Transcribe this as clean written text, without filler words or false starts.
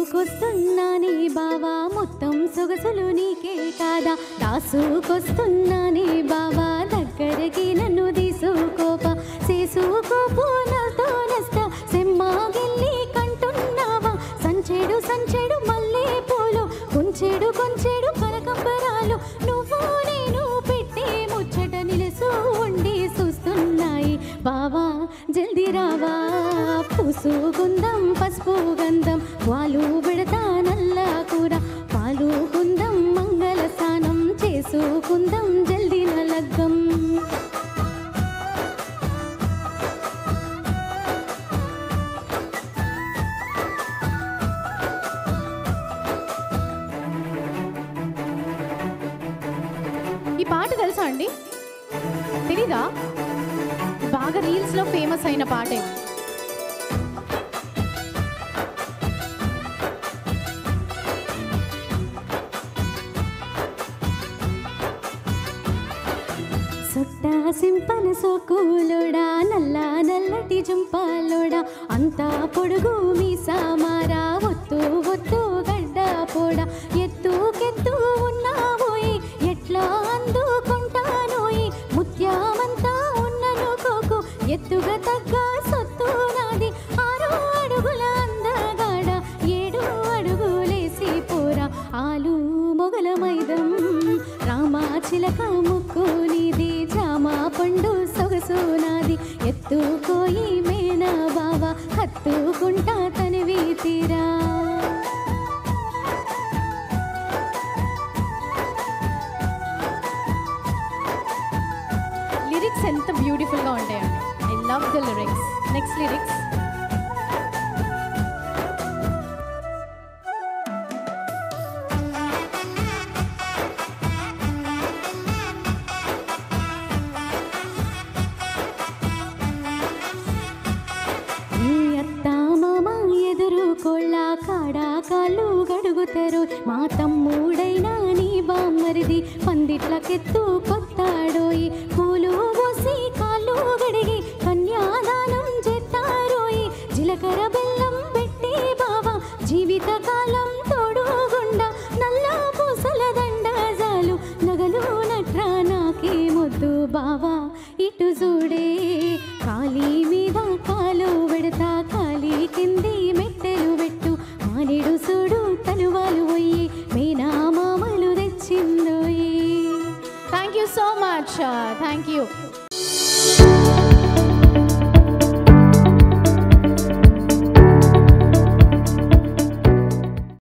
దాసుకొస్తున్నానే బావా మొత్తం సొగసులు నీకే కాదా దాసుకొస్తున్నానే బావా దగ్గరికి నన్ను తీసుకోపా చేసుకోపో నాతో నస్తా సెమ్మాగిల్లి కంటున్నావా సంచెడు సంచెడు మల్లె పూలు కొంచెడు కొంచెడు కనకంబరాలు నువ్వు నేను పెట్టే ముచ్చట నిలుసు ఉండి చూస్తున్నాయి బావా జల్దీ రావా పూసుకుందాం పసుపు గంధం వాలు పెడతా నల్ల కూర పాలుకుందాం మంగళ స్నానం చేసుకుందాం జల్దీ నలగ్గం ఈ పాట తెలుసా అండి? తెలీదా? బాగా రీల్స్లో ఫేమస్ అయిన పాటే. సొట్టా సింపన సోకులోడా నల్ల నల్లటి జంపాలోడా అంతా పొడుగు మీసామారా ఒత్తు ఒత్తు గడ్డ పోడా ఎత్తుకెత్తు ఉన్నావోయి ఎట్లా అందుకుంటానోయి ముత్యామంతా ఉన్నను కోకు ఎత్తుగా తగ్గ సొత్తు నాది 6 అడుగుల అందగాడ 7 అడుగులేసి పోరా ఆలు మొగల మైదం రామా చిలక ముక్కు నీది జామా పండు సొగసు నాది ఎత్తుకోయి మేనా బావా హత్తుకుంటా తనివి తీరా లిరిక్స్ ఎంత బ్యూటిఫుల్గా ఉంటాయండి. I love the lyrics. Next lyrics. కోళ్ళ కాడా కాళ్ళు గడుగుతారు మా తమ్ముడైనా నీ బామ్మరిది పందిట్లకెత్తు కొత్తాడోయి పూలు పోసి కాళ్ళు గడిగి కన్యాదానం చేస్తారోయి జీలకర్ర బెల్లం పెట్టి బావా జీవితకాలం తోడుగుండా నల్ల పూసల దండజాలు నగలు నట్రా నాకే ముద్దు బావా ఇటు చూడే కాలి మీద కాలు పెడతా కాలి కింది మెట్టెలు పెట్టు మానేడు చూడు తలువాలు పోయి మేనా మామలు తెచ్చిందోయి. Thank you so much. Thank you.